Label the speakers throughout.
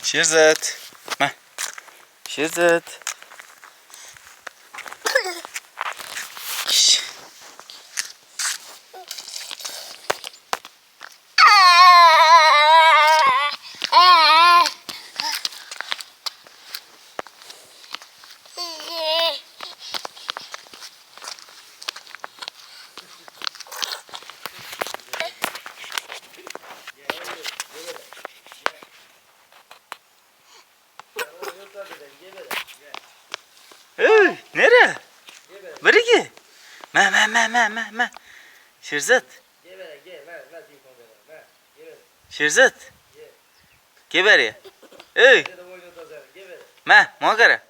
Speaker 1: Şirzat. Heh. Şirzat. Şş. Hey, nereye? Beri ki. Me. Şirzat. Şirzat. Geber ya. Hey. Me, muhakara.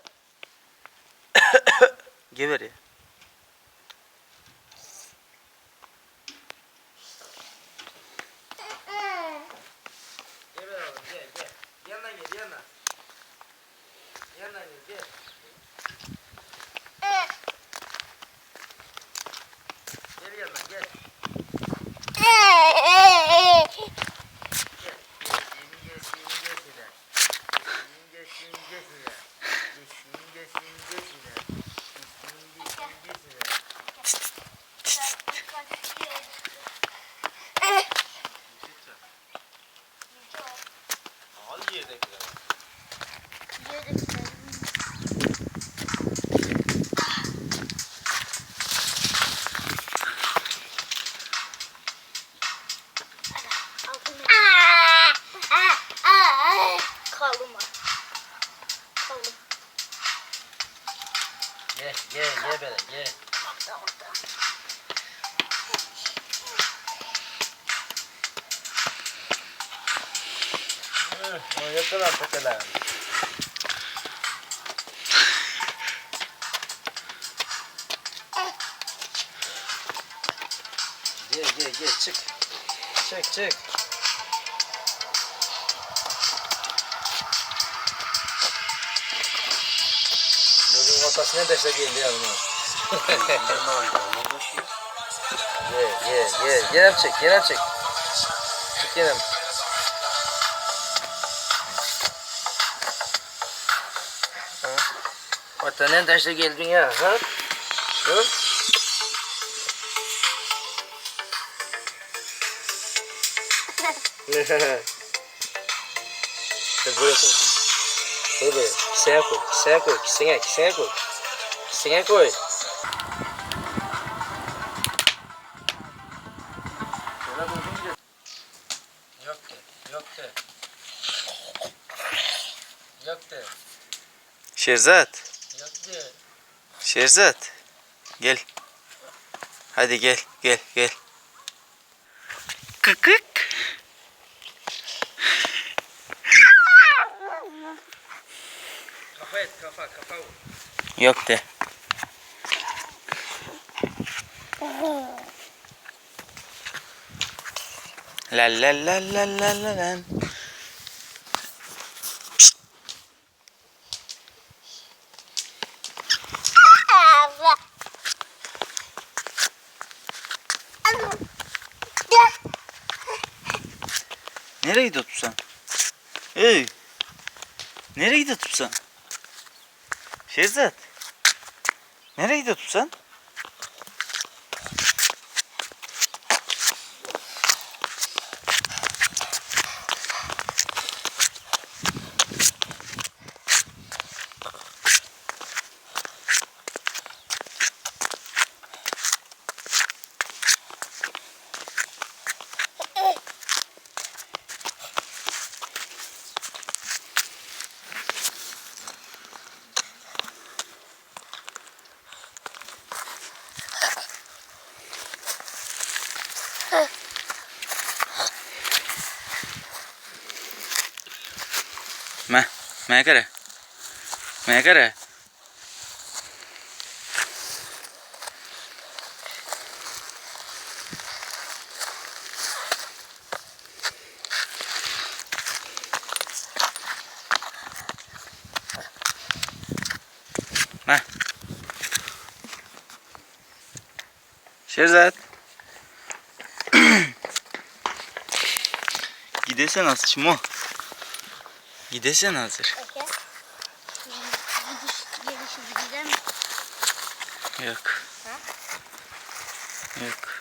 Speaker 1: Geber ya. Gel böyle gel. Yeter artık hele. Gel çık. Çık. Gözün ortasına da geldi ya bunu. Gel. Yenem çek. Çık yenem. Ortadan taşla geldin ya. Ha? Dur. Sen böyle koy. Böyle. Kiseye koy. Kiseye koy. Yok de. Şerzat. Şerzat. Gel. Hadi gel. Kıkık. Kafa. Yok de. La. Nereye gidiyor tutsan? Hey! Nereye gidiyor tutsan? Şehzat! Nereye gidiyor tutsan? Mẹ cái này. Mẹ. Şehzat. Gidersen asçım o. Gidesen hazır.
Speaker 2: Peki. Gidiş gelişi gidelim.
Speaker 1: Yok.
Speaker 2: Ha?
Speaker 1: Yok.